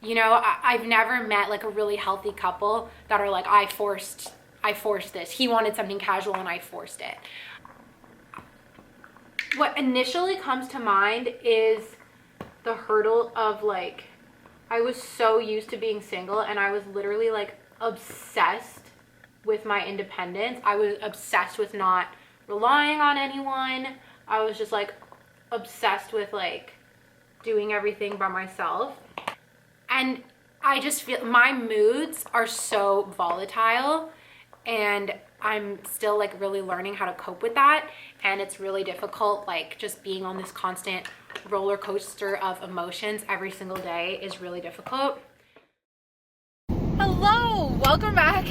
You know, I've never met like a really healthy couple that are like, I forced this. He wanted something casual and I forced it. What initially comes to mind is the hurdle of like, I was so used to being single and I was literally like obsessed with my independence. I was obsessed with not relying on anyone. I was just like obsessed with like doing everything by myself. And I just feel my moods are so volatile and I'm still like really learning how to cope with that. And it's really difficult, like just being on this constant roller coaster of emotions every single day is really difficult. Hello, welcome back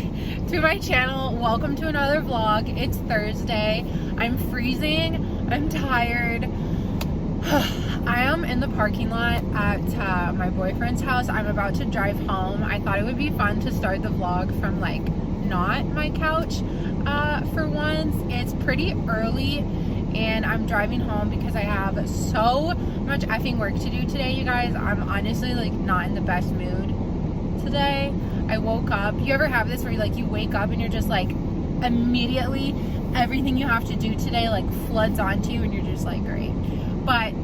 to my channel. Welcome to another vlog. It's Thursday. I'm freezing. I'm tired. I am in the parking lot at my boyfriend's house. I'm about to drive home. I thought it would be fun to start the vlog from like not my couch for once. It's pretty early and I'm driving home because I have so much effing work to do today, you guys. I'm honestly like not in the best mood today. I woke up. You ever have this where you wake up and you're just like immediately everything you have to do today like floods onto you and you're just like, great. But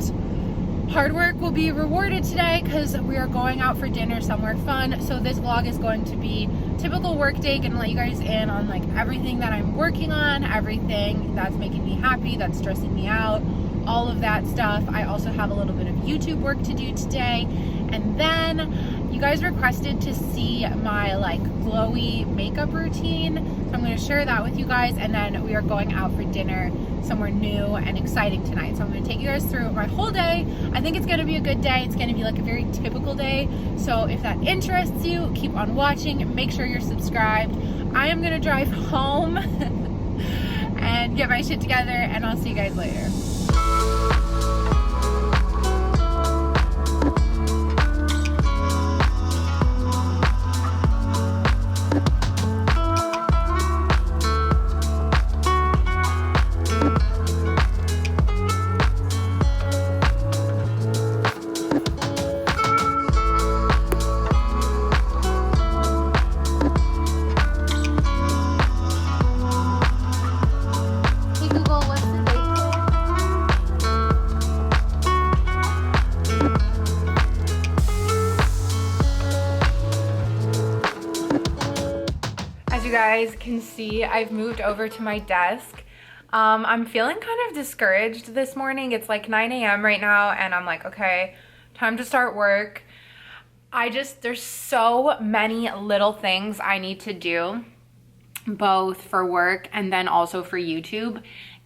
hard work will be rewarded today because we are going out for dinner somewhere fun. So this vlog is going to be typical work day, gonna let you guys in on like everything that I'm working on, everything that's making me happy, that's stressing me out, all of that stuff. I also have a little bit of YouTube work to do today. And then you guys requested to see my like glowy makeup routine. So I'm gonna share that with you guys. And then we are going out for dinner somewhere new and exciting tonight. So I'm gonna take you guys through my whole day. I think it's gonna be a good day. It's gonna be like a very typical day. So if that interests you, keep on watching. Make sure you're subscribed. I am gonna drive home and get my shit together and I'll see you guys later. You guys can see I've moved over to my desk. I'm feeling kind of discouraged this morning. It's like 9 a.m. right now and I'm like, okay, time to start work. There's so many little things I need to do, both for work and then also for YouTube.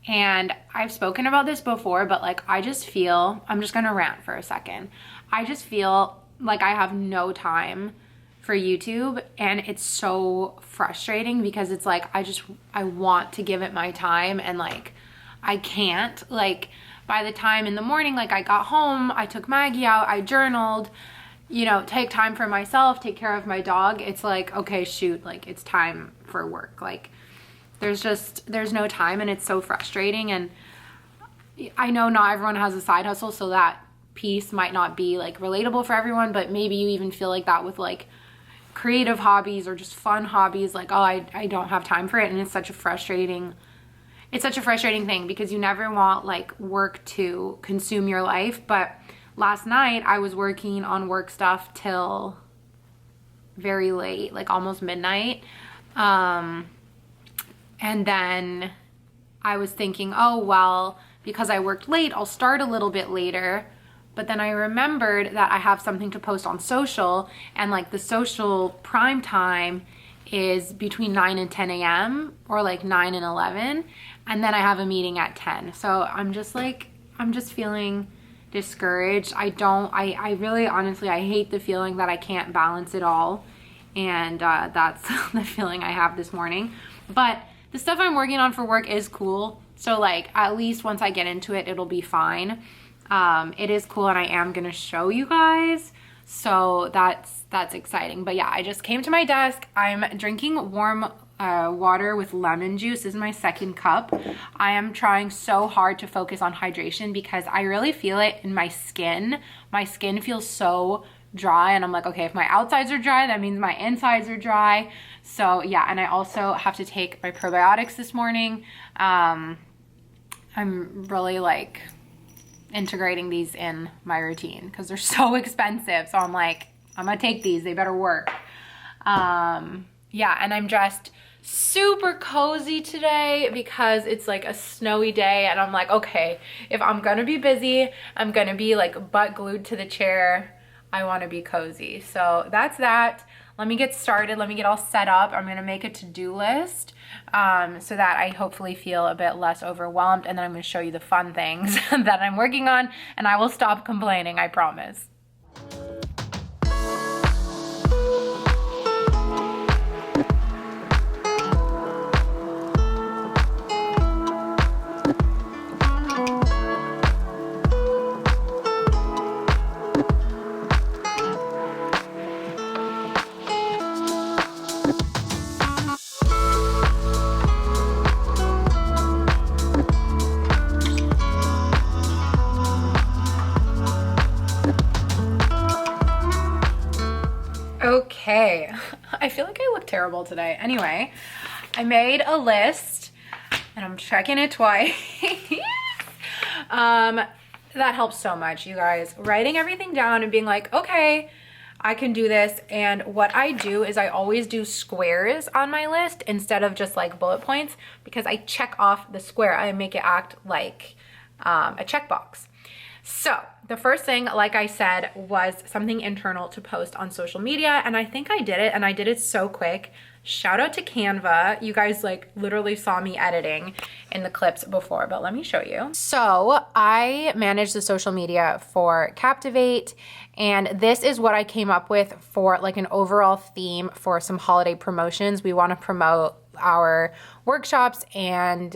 And I've spoken about this before, but like I'm just gonna rant for a second. I just feel like I have no time for YouTube and it's so frustrating because it's like I want to give it my time and like I can't. Like by the time in the morning like I got home, I took Maggie out, I journaled, you know, take time for myself, take care of my dog. It's like, okay, shoot, like it's time for work. Like there's no time and it's so frustrating. And I know not everyone has a side hustle, so that piece might not be like relatable for everyone, but maybe you even feel like that with like creative hobbies or just fun hobbies, like, oh, I don't have time for it. And it's such a frustrating thing because you never want like work to consume your life. But last night I was working on work stuff till very late, like almost midnight. And then I was thinking, oh, well, because I worked late, I'll start a little bit later. But then I remembered that I have something to post on social and like the social prime time is between 9 and 10 a.m. or like 9 and 11. And then I have a meeting at 10. So I'm just feeling discouraged. I really honestly, I hate the feeling that I can't balance it all. And that's the feeling I have this morning. But the stuff I'm working on for work is cool. So like at least once I get into it, it'll be fine. It is cool and I am gonna show you guys, so that's exciting. But yeah, I just came to my desk. I'm drinking warm water with lemon juice. This is my second cup. I am trying so hard to focus on hydration because I really feel it in my skin. My skin feels so dry, and I'm like, okay, if my outsides are dry, that means my insides are dry. So yeah, and I also have to take my probiotics this morning. I'm really like integrating these in my routine because they're so expensive. So I'm like, I'm gonna take these, they better work. Yeah, and I'm dressed super cozy today because it's like a snowy day, and I'm like, okay, if I'm gonna be busy, I'm gonna be like butt glued to the chair, I want to be cozy. So that's that. Let me get started. Let me get all set up. I'm gonna make a to-do list so that I hopefully feel a bit less overwhelmed, and then I'm gonna show you the fun things that I'm working on, and I will stop complaining, I promise. Okay, I feel like I look terrible today. Anyway, I made a list and I'm checking it twice. That helps so much, you guys. Writing everything down and being like, okay, I can do this. And what I do is I always do squares on my list instead of just like bullet points, because I check off the square. I make it act like a checkbox. So the first thing, like I said, was something internal to post on social media, and I think I did it, and I did it so quick. Shout out to Canva. You guys like literally saw me editing in the clips before, but let me show you. So I manage the social media for Captivate, and this is what I came up with for like an overall theme for some holiday promotions. We want to promote our workshops and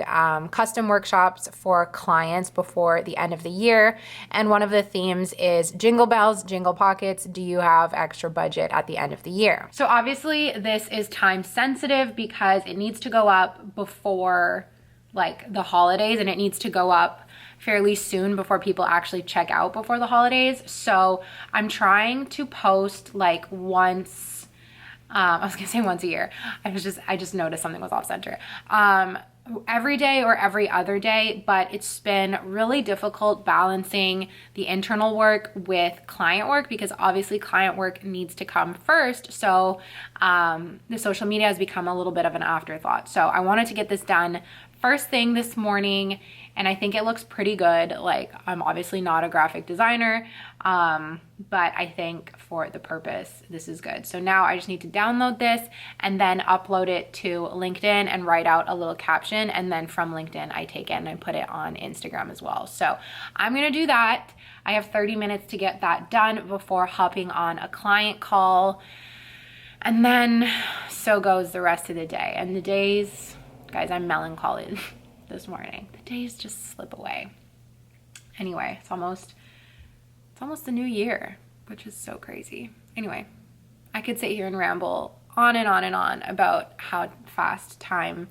custom workshops for clients before the end of the year. And one of the themes is jingle bells, jingle pockets. Do you have extra budget at the end of the year? So obviously this is time sensitive because it needs to go up before like the holidays, and it needs to go up fairly soon before people actually check out before the holidays. So I'm trying to post like once, I was gonna say once a year. I just noticed something was off center. Every day or every other day, but it's been really difficult balancing the internal work with client work, because obviously client work needs to come first. So the social media has become a little bit of an afterthought. So I wanted to get this done first thing this morning, and I think it looks pretty good. Like, I'm obviously not a graphic designer, but I think for the purpose, this is good. So now I just need to download this and then upload it to LinkedIn and write out a little caption. And then from LinkedIn, I take it and I put it on Instagram as well. So I'm gonna do that. I have 30 minutes to get that done before hopping on a client call. And then so goes the rest of the day. And the days, guys, I'm melancholy this morning. The days just slip away. Anyway, it's almost the new year, which is so crazy. Anyway, I could sit here and ramble on and on and on about how fast time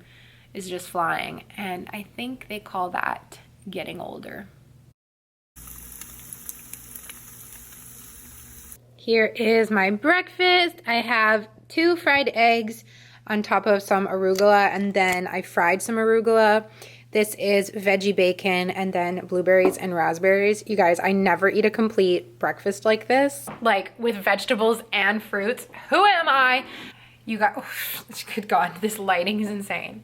is just flying, and I think they call that getting older. Here is my breakfast. I have 2 fried eggs on top of some arugula, and then I fried some arugula. This is veggie bacon and then blueberries and raspberries. You guys, I never eat a complete breakfast like this, like with vegetables and fruits. Who am I? You guys, oh, good God, this lighting is insane.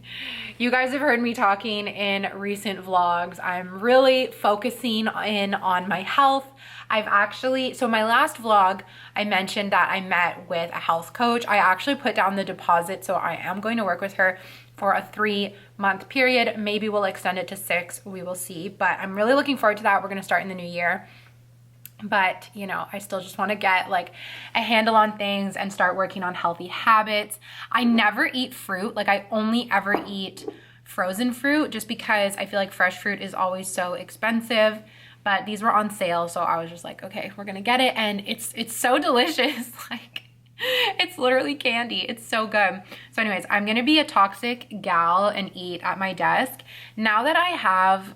You guys have heard me talking in recent vlogs. I'm really focusing in on my health. So my last vlog, I mentioned that I met with a health coach. I actually put down the deposit, so I am going to work with her for a 3-month period. Maybe we'll extend it to 6, we will see. But I'm really looking forward to that. We're gonna start in the new year. But, you know, I still just want to get like a handle on things and start working on healthy habits. I never eat fruit. Like, I only ever eat frozen fruit just because I feel like fresh fruit is always so expensive. But these were on sale, so I was just like, okay, we're gonna get it. And it's so delicious. Like, it's literally candy. It's so good. So anyways, I'm gonna be a toxic gal and eat at my desk. Now that I have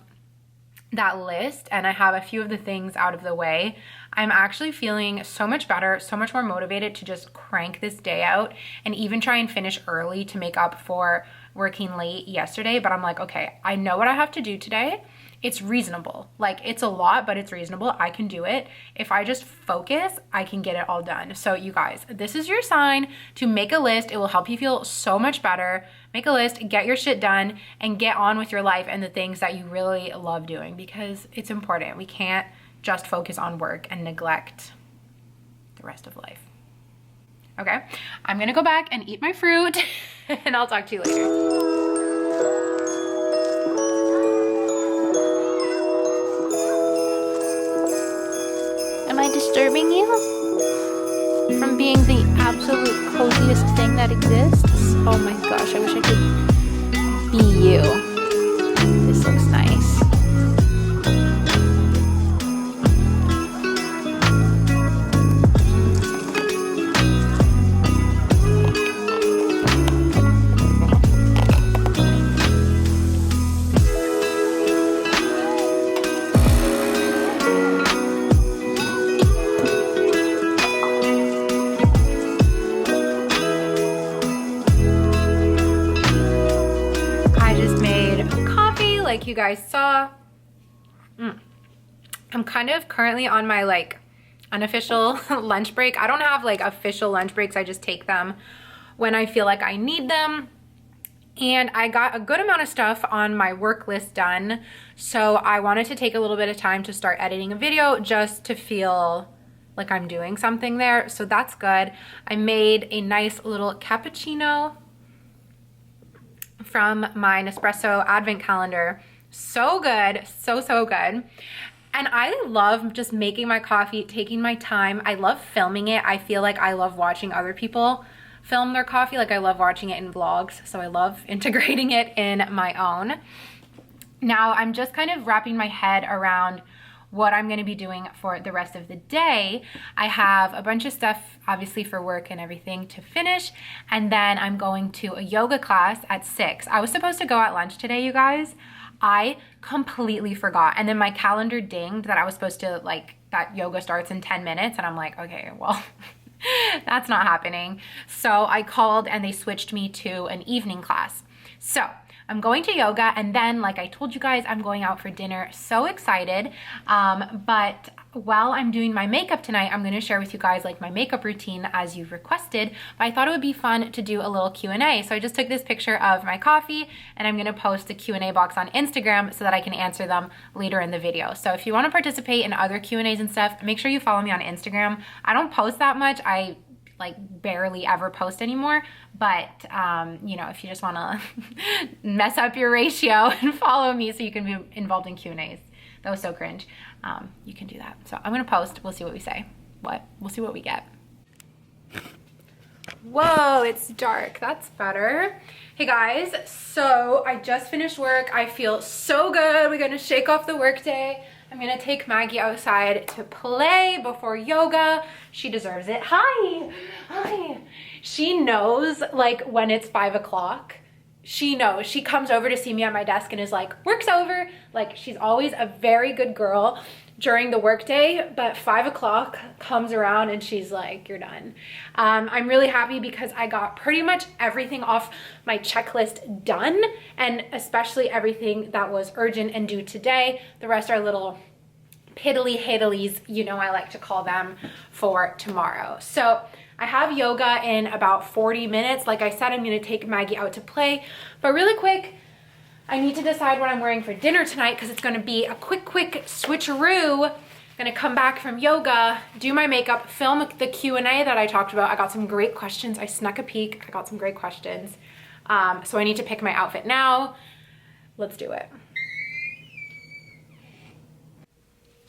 that list and I have a few of the things out of the way, I'm actually feeling so much better, so much more motivated to just crank this day out and even try and finish early to make up for working late yesterday. But I'm like, okay, I know what I have to do today. It's reasonable. Like, it's a lot, but it's reasonable. I can do it. If I just focus, I can get it all done. So you guys, this is your sign to make a list. It will help you feel so much better. Make a list, get your shit done, and get on with your life and the things that you really love doing, because it's important. We can't just focus on work and neglect the rest of life. Okay, I'm gonna go back and eat my fruit and I'll talk to you later. Am I disturbing you from being the absolute coziest thing that exists? Oh my gosh, I wish I could be you. This looks nice. Like you guys saw, I'm kind of currently on my like unofficial lunch break. I don't have like official lunch breaks. I just take them when I feel like I need them. And I got a good amount of stuff on my work list done. So I wanted to take a little bit of time to start editing a video just to feel like I'm doing something there. So that's good. I made a nice little cappuccino from my Nespresso advent calendar. So good, so good. And I love just making my coffee, taking my time. I love filming it. I feel like I love watching other people film their coffee. Like, I love watching it in vlogs. So I love integrating it in my own. Now I'm just kind of wrapping my head around what I'm going to be doing for the rest of the day. I have a bunch of stuff obviously for work and everything to finish, and then I'm going to a yoga class at 6. I was supposed to go at lunch today, you guys. I completely forgot, and then my calendar dinged that I was supposed to, like, that yoga starts in 10 minutes, and I'm like, okay, well, that's not happening. So I called and they switched me to an evening class. So I'm going to yoga, and then, like I told you guys, I'm going out for dinner. So excited. But while I'm doing my makeup tonight, I'm going to share with you guys like my makeup routine as you've requested. But I thought it would be fun to do a little Q&A. So I just took this picture of my coffee, and I'm going to post a Q&A box on Instagram so that I can answer them later in the video. So if you want to participate in other Q&As and stuff, make sure you follow me on Instagram. I don't post that much. I like barely ever post anymore, but you know, if you just want to mess up your ratio and follow me so you can be involved in Q&As, that was so cringe, you can do that. So I'm gonna post. We'll see what we say. We'll see what we get. Whoa, it's dark. That's better. Hey guys, so I just finished work. I feel so good. We're gonna shake off the work day. I'm gonna take Maggie outside to play before yoga. She deserves it. Hi. She knows like when it's 5 o'clock. She knows. She comes over to see me at my desk and is like, work's over. Like, she's always a very good girl during the workday, but 5 o'clock comes around and she's like, you're done. I'm really happy because I got pretty much everything off my checklist done, and especially everything that was urgent and due today. The rest are little piddly-hiddlies, you know, I like to call them, for tomorrow. So I have yoga in about 40 minutes. Like I said, I'm gonna take Maggie out to play, but really quick, I need to decide what I'm wearing for dinner tonight because it's gonna be a quick switcheroo. I'm gonna come back from yoga, do my makeup, film the Q&A that I talked about. I got some great questions. I snuck a peek. I got some great questions. So I need to pick my outfit now. Let's do it.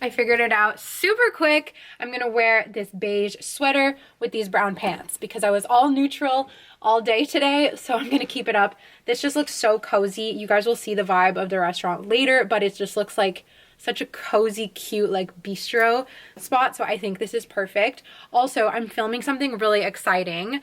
I figured it out super quick. I'm gonna wear this beige sweater with these brown pants because I was all neutral all day today, so I'm gonna keep it up. This just looks so cozy. You guys will see the vibe of the restaurant later, but it just looks like such a cozy, cute, like bistro spot, so I think this is perfect. Also, I'm filming something really exciting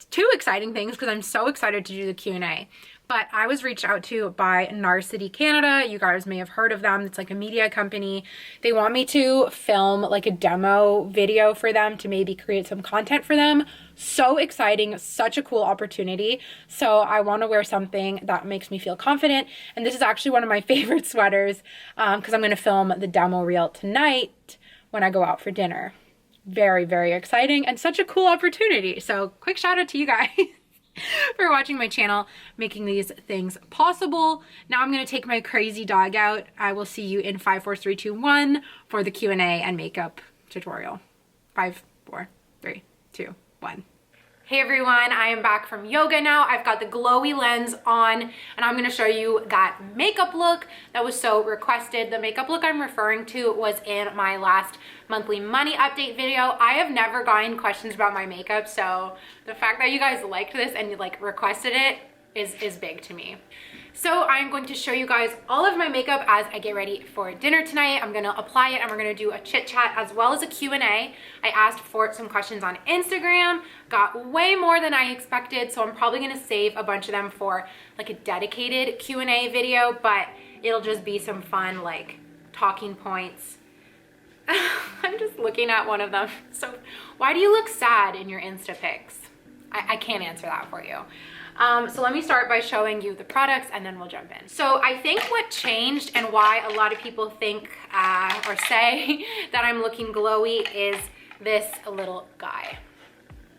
two exciting things because I'm so excited to do the Q&A. But I was reached out to by Narcity Canada. You guys may have heard of them. It's like a media company. They want me to film like a demo video for them to maybe create some content for them. So exciting, such a cool opportunity. So I want to wear something that makes me feel confident. And this is actually one of my favorite sweaters because I'm going to film the demo reel tonight when I go out for dinner. Very, very exciting and such a cool opportunity. So quick shout out to you guys for watching my channel, making these things possible. Now I'm going to take my crazy dog out. I will see you in 5, 4, 3, 2, 1 for the Q&A and makeup tutorial. 5, 4, 3, 2, 1. Hey everyone, I am back from yoga now. I've got the glowy lens on and I'm going to show you that makeup look that was so requested. The makeup look I'm referring to was in my last monthly money update video. I have never gotten questions about my makeup, so the fact that you guys liked this and you like requested it is big to me. So I'm going to show you guys all of my makeup as I get ready for dinner tonight. I'm going to apply it and we're going to do a chit chat as well as a Q&A. I asked for some questions on Instagram, got way more than I expected, so I'm probably going to save a bunch of them for like a dedicated Q&A video, but it'll just be some fun like talking points. I'm just looking at one of them. So why do you look sad in your Insta pics? I can't answer that for you. So let me start by showing you the products and then we'll jump in. So I think what changed and why a lot of people think or say that I'm looking glowy is this little guy.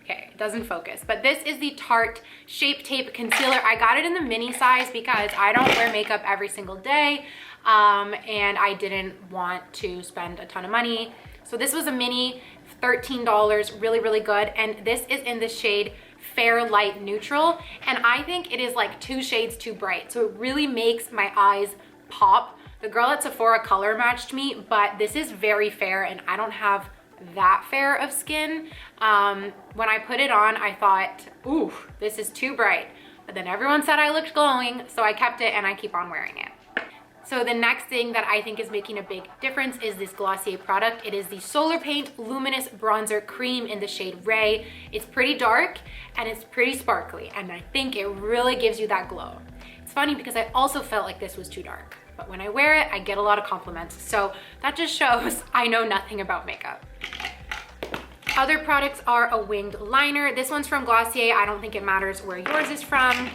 Okay, it doesn't focus, but this is the Tarte Shape Tape Concealer. I got it in the mini size because I don't wear makeup every single day and I didn't want to spend a ton of money. So this was a mini, $13, really, really good. And this is in the shade Fair Light Neutral, and I think it is like 2 shades too bright, so it really makes my eyes pop. The girl at Sephora color matched me, but this is very fair and I don't have that fair of skin. When I put it on, I thought, ooh, this is too bright, but then everyone said I looked glowing, so I kept it and I keep on wearing it. So the next thing that I think is making a big difference is this Glossier product. It is the Solar Paint Luminous Bronzer Cream in the shade Ray. It's pretty dark and it's pretty sparkly, and I think it really gives you that glow. It's funny because I also felt like this was too dark, but when I wear it, I get a lot of compliments. So that just shows I know nothing about makeup. Other products are a winged liner. This one's from Glossier. I don't think it matters where yours is from.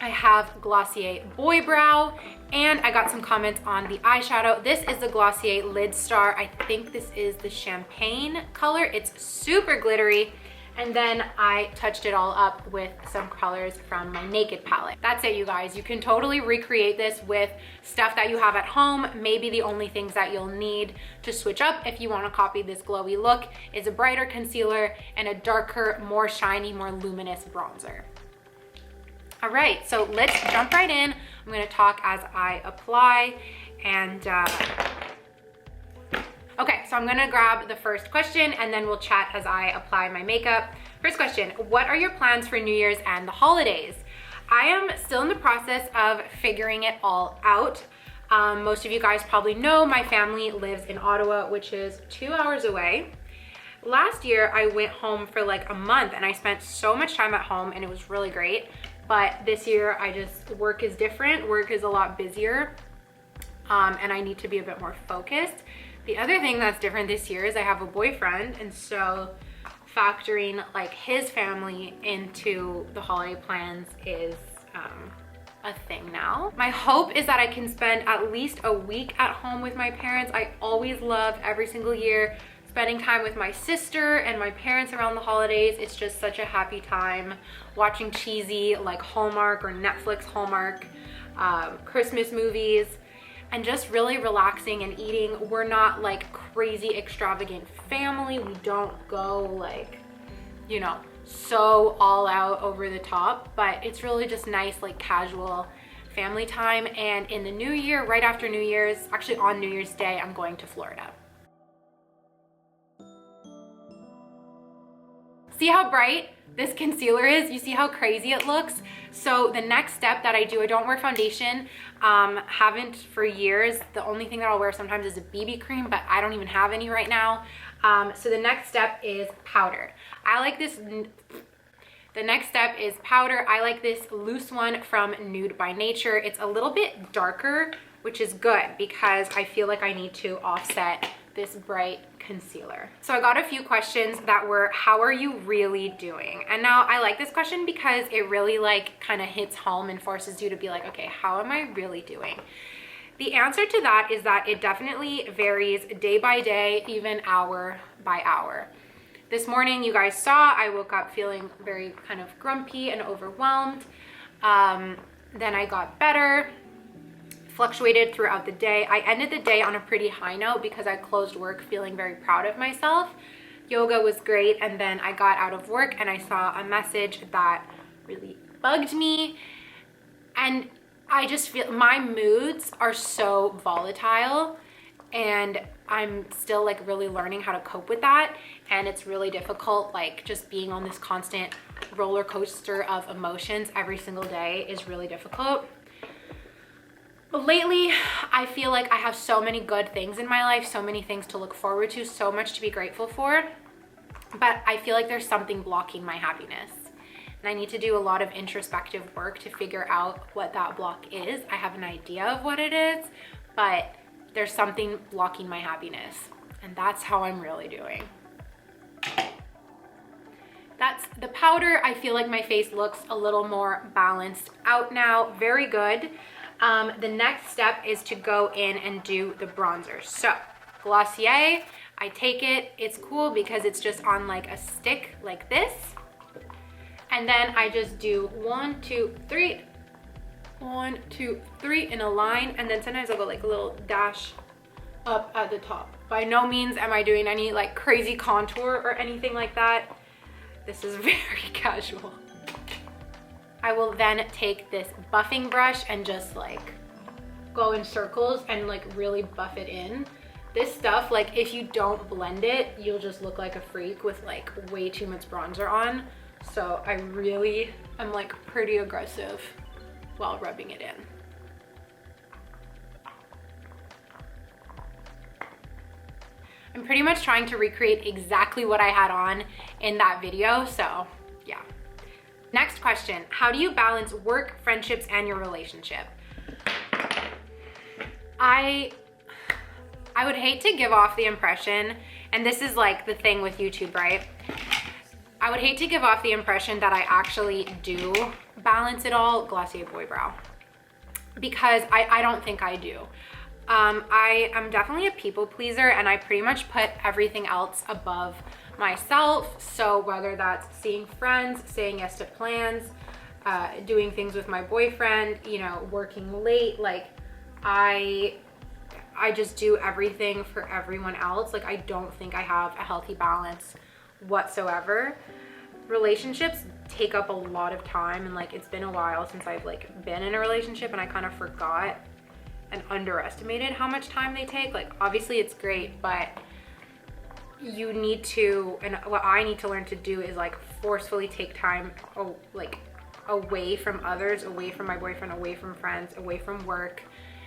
I have Glossier Boy Brow, and I got some comments on the eyeshadow. This is the Glossier Lid Star. I think this is the champagne color. It's super glittery. And then I touched it all up with some colors from my Naked palette. That's it, you guys. You can totally recreate this with stuff that you have at home. Maybe the only things that you'll need to switch up if you want to copy this glowy look is a brighter concealer and a darker, more shiny, more luminous bronzer. All right, so let's jump right in. I'm gonna talk as I apply and okay, so I'm gonna grab the first question and then we'll chat as I apply my makeup. First question, what are your plans for New Year's and the holidays? I am still in the process of figuring it all out. Most of you guys probably know my family lives in Ottawa, which is 2 hours away. Last year, I went home for like a month and I spent so much time at home and it was really great. But this year, work is different. Work is a lot busier and I need to be a bit more focused. The other thing that's different this year is I have a boyfriend, and so factoring like his family into the holiday plans is a thing now. My hope is that I can spend at least a week at home with my parents. I always love every single year spending time with my sister and my parents around the holidays. It's just such a happy time watching cheesy like Hallmark or Netflix Hallmark Christmas movies and just really relaxing and eating. We're not like crazy extravagant family. We don't go like, you know, so all out over the top, but it's really just nice like casual family time. And in the new year, right after New Year's, actually on New Year's Day, I'm going to Florida. See how bright this concealer is? You see how crazy it looks? So the next step that I do, I don't wear foundation, haven't for years. The only thing that I'll wear sometimes is a BB cream, but I don't even have any right now. So the next step is powder. I like this The next step is powder. I like this loose one from Nude by Nature. It's a little bit darker, which is good because I feel like I need to offset this bright concealer. So I got a few questions that were, how are you really doing? And now I like this question because it really like kind of hits home and forces you to be like, okay, how am I really doing? The answer to that is that it definitely varies day by day, even hour by hour. This morning, you guys saw, I woke up feeling very kind of grumpy and overwhelmed. Then I got better, fluctuated throughout the day. I ended the day on a pretty high note because I closed work feeling very proud of myself. Yoga was great, and then I got out of work and I saw a message that really bugged me. And I just feel my moods are so volatile, and I'm still like really learning how to cope with that. And it's really difficult, like just being on this constant roller coaster of emotions every single day is really difficult. But lately, I feel like I have so many good things in my life, so many things to look forward to, so much to be grateful for. But I feel like there's something blocking my happiness. And I need to do a lot of introspective work to figure out what that block is. I have an idea of what it is, but there's something blocking my happiness. And that's how I'm really doing. That's the powder. I feel like my face looks a little more balanced out now. Very good. The next step is to go in and do the bronzer. So Glossier, I take it. It's cool because it's just on like a stick like this. And then I just do 1, 2, 3, 1, 2, 3 in a line. And then sometimes I'll go like a little dash up at the top. By no means am I doing any like crazy contour or anything like that. This is very casual. I will then take this buffing brush and just like go in circles and like really buff it in. This stuff, like if you don't blend it, you'll just look like a freak with like way too much bronzer on. So I really am like pretty aggressive while rubbing it in. I'm pretty much trying to recreate exactly what I had on in that video, so yeah. Next question, how do you balance work, friendships, and your relationship? I would hate to give off the impression, and this is like the thing with YouTube, right? I would hate to give off the impression that I actually do balance it all, Glossier Boy Brow, because I don't think I do. I am definitely a people pleaser, and I pretty much put everything else above myself. So whether that's seeing friends, saying yes to plans, doing things with my boyfriend, you know, working late, like I just do everything for everyone else. Like I don't think I have a healthy balance whatsoever. Relationships take up a lot of time, and like it's been a while since I've like been in a relationship, and I kind of forgot and underestimated how much time they take. Like obviously it's great, but you need to, and what I need to learn to do is like forcefully take time like away from others, away from my boyfriend, away from friends, away from work,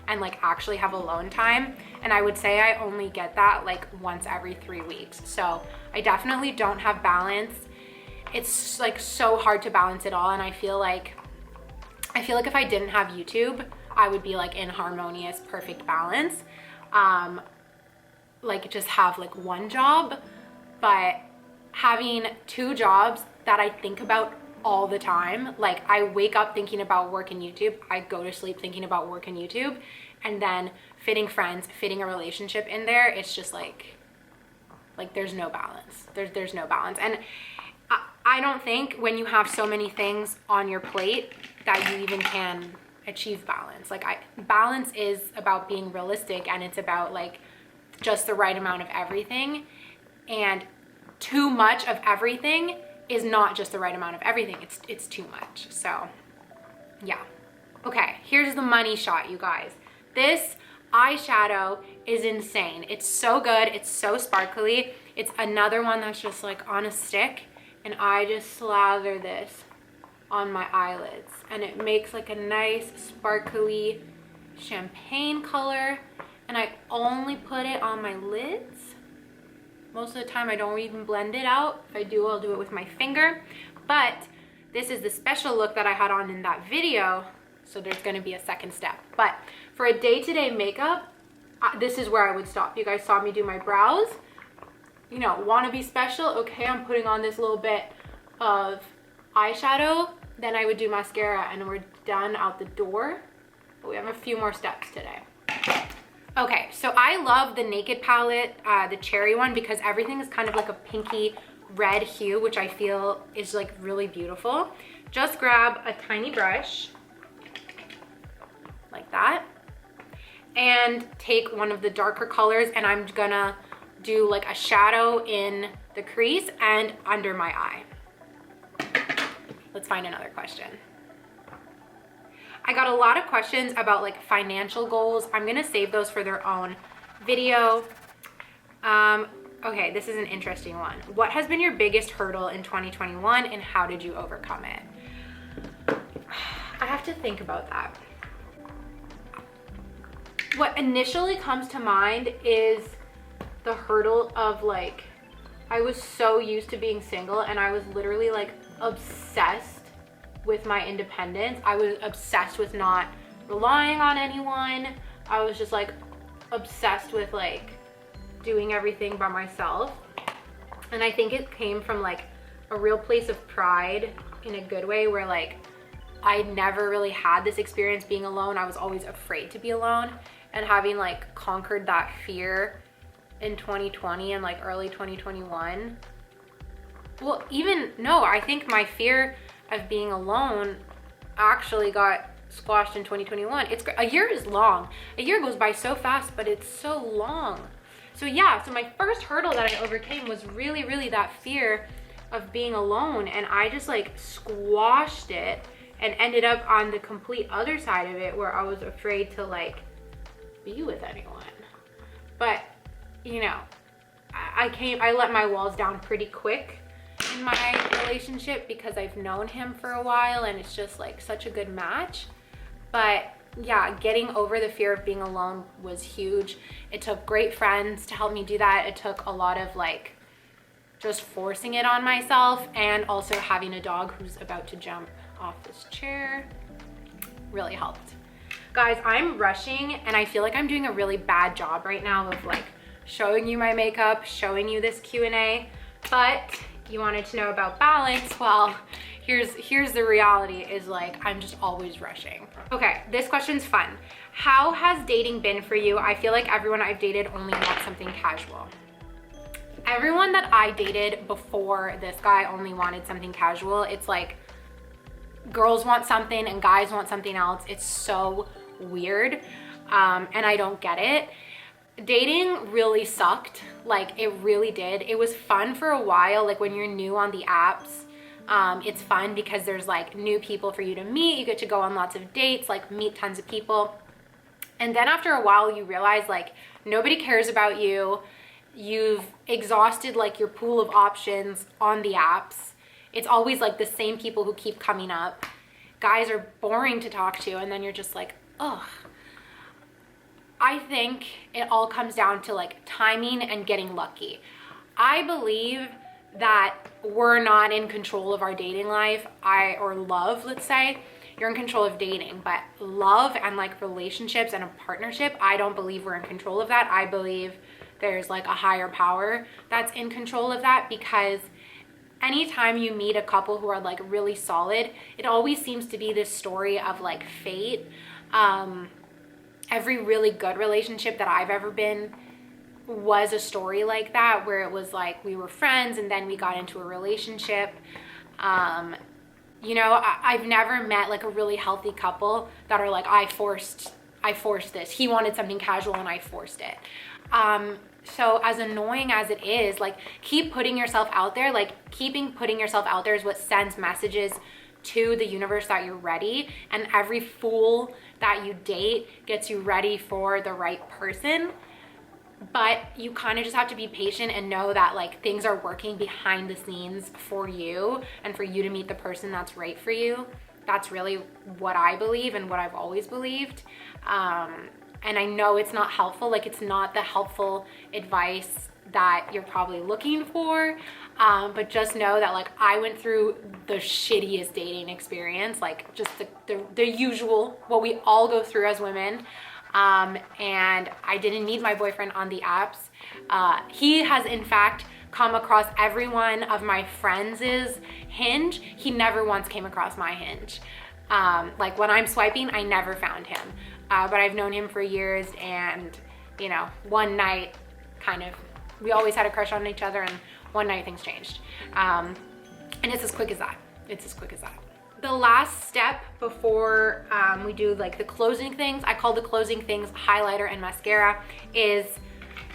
and like actually have alone time. And I would say I only get that like once every 3 weeks. So I definitely don't have balance. It's like so hard to balance it all, and I feel like if I didn't have YouTube, I would be like in harmonious, perfect balance. Like just have like one job, but having 2 jobs that I think about all the time, like I wake up thinking about work and YouTube, I go to sleep thinking about work and YouTube, and then fitting friends, fitting a relationship in there, it's just like there's no balance. There's no balance. And I don't think when you have so many things on your plate that you even can achieve balance. Like balance is about being realistic, and it's about like just the right amount of everything, and too much of everything is not just the right amount of everything. It's too much. So yeah. Okay, here's the money shot, you guys. This eyeshadow is insane. It's so good. It's so sparkly. It's another one that's just like on a stick, and I just slather this on my eyelids, and it makes like a nice sparkly champagne color, and I only put it on my lids. Most of the time I don't even blend it out. If I do, I'll do it with my finger. But This is the special look that I had on in that video, so there's gonna be a second step. But for a day-to-day makeup, this is where I would stop. You guys saw me do my brows. You know, wanna be special? Okay, I'm putting on this little bit of eyeshadow. Then I would do mascara and we're done out the door. But we have a few more steps today. Okay, so I love the Naked palette, the cherry one, because everything is kind of like a pinky red hue, which I feel is like really beautiful. Just grab a tiny brush like that and take one of the darker colors, and I'm gonna do like a shadow in the crease and under my eye. Let's find another question. I got a lot of questions about like financial goals. I'm gonna save those for their own video. Okay, this is an interesting one. What has been your biggest hurdle in 2021 and how did you overcome it? I have to think about that. What initially comes to mind is the hurdle of like, I was so used to being single and I was literally like obsessed with my independence. I was obsessed with not relying on anyone. I was just like obsessed with like doing everything by myself. And I think it came from like a real place of pride in a good way, where like I never really had this experience being alone. I was always afraid to be alone, and having like conquered that fear in 2020 and like early 2021. Well, I think my fear of being alone actually got squashed in 2021. A year is long. A year goes by so fast, but it's so long. So yeah, so my first hurdle that I overcame was really, really that fear of being alone. And I just like squashed it and ended up on the complete other side of it, where I was afraid to like be with anyone. But you know, I let my walls down pretty quick in my relationship because I've known him for a while and it's just like such a good match. But yeah, getting over the fear of being alone was huge. It took great friends to help me do that. It took a lot of like just forcing it on myself, and also having a dog who's about to jump off this chair really helped. Guys, I'm rushing and I feel like I'm doing a really bad job right now of like showing you my makeup, showing you this Q&A, but you wanted to know about balance. Well, here's the reality, is like I'm just always rushing. Okay, this question's fun. How has dating been for you? I feel like everyone I've dated only wants something casual. Everyone that I dated before this guy only wanted something casual. It's like girls want something and guys want something else. It's so weird, and I don't get it. Dating really sucked. Like it really did. It was fun for a while, like when you're new on the apps. It's fun because there's like new people for you to meet. You get to go on lots of dates, like meet tons of people. And then after a while you realize like nobody cares about you. You've exhausted like your pool of options on the apps. It's always like the same people who keep coming up. Guys are boring to talk to, and then you're just like, ugh. I think it all comes down to like timing and getting lucky. I believe that we're not in control of our dating life, or love, let's say. You're in control of dating, but love and like relationships and a partnership, I don't believe we're in control of that. I believe there's like a higher power that's in control of that, because anytime you meet a couple who are like really solid, it always seems to be this story of like fate. Every really good relationship that I've ever been was a story like that, where it was like we were friends and then we got into a relationship. You know, I've never met like a really healthy couple that are like, I forced this. He wanted something casual and I forced it. So as annoying as it is, like keep putting yourself out there. Like putting yourself out there is what sends messages to the universe that you're ready, and every fool that you date gets you ready for the right person. But you kind of just have to be patient and know that like things are working behind the scenes for you and for you to meet the person that's right for you. That's really what I believe and what I've always believed. And I know it's not helpful, like it's not the helpful advice that you're probably looking for. But just know that like I went through the shittiest dating experience, like just the usual, what we all go through as women. And I didn't meet my boyfriend on the apps. He has in fact come across every one of my friends' Hinge. He never once came across my Hinge. Like when I'm swiping, I never found him. But I've known him for years, and you know, one night kind of, we always had a crush on each other, and one night things changed. And it's as quick as that. It's as quick as that. The last step before we do like the closing things, I call the closing things highlighter and mascara, is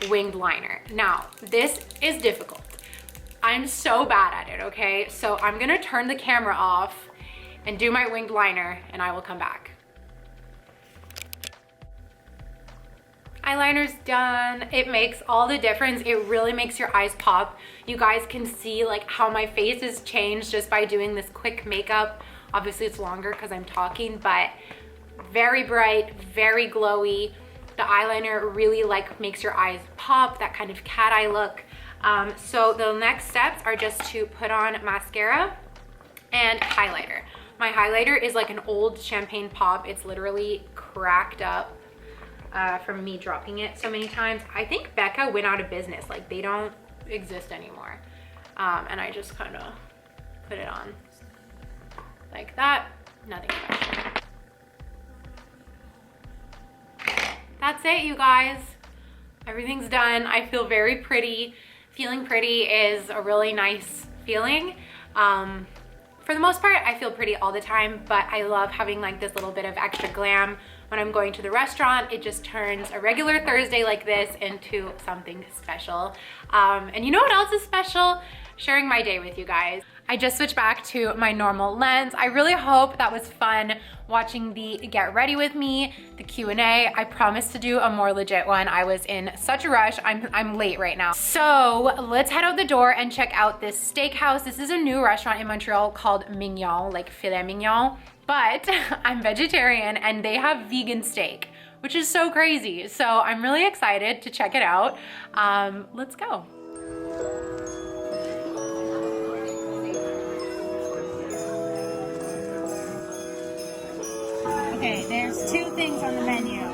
winged liner. Now, this is difficult. I'm so bad at it, okay? So I'm gonna turn the camera off and do my winged liner, and I will come back. Eyeliner's done. It makes all the difference. It really makes your eyes pop. You guys can see like how my face has changed just by doing this quick makeup. Obviously it's longer because I'm talking, but very bright, very glowy. The eyeliner really like makes your eyes pop, that kind of cat eye look. So the next steps are just to put on mascara and highlighter. My highlighter is like an old champagne pop. It's literally cracked up from me dropping it so many times. I think Becca went out of business. Like they don't exist anymore. And I just kind of put it on like that. Nothing special. That's it, you guys. Everything's done. I feel very pretty. Feeling pretty is a really nice feeling. For the most part, I feel pretty all the time, but I love having like this little bit of extra glam when I'm going to the restaurant. It just turns a regular Thursday like this into something special. And you know what else is special? Sharing my day with you guys. I just switched back to my normal lens. I really hope that was fun watching the Get Ready With Me, the Q&A. I promised to do a more legit one. I was in such a rush. I'm late right now. So let's head out the door and check out this steakhouse. This is a new restaurant in Montreal called Mignon, like filet mignon. But I'm vegetarian and they have vegan steak, which is so crazy. So I'm really excited to check it out. Let's go. Okay, there's two things on the menu.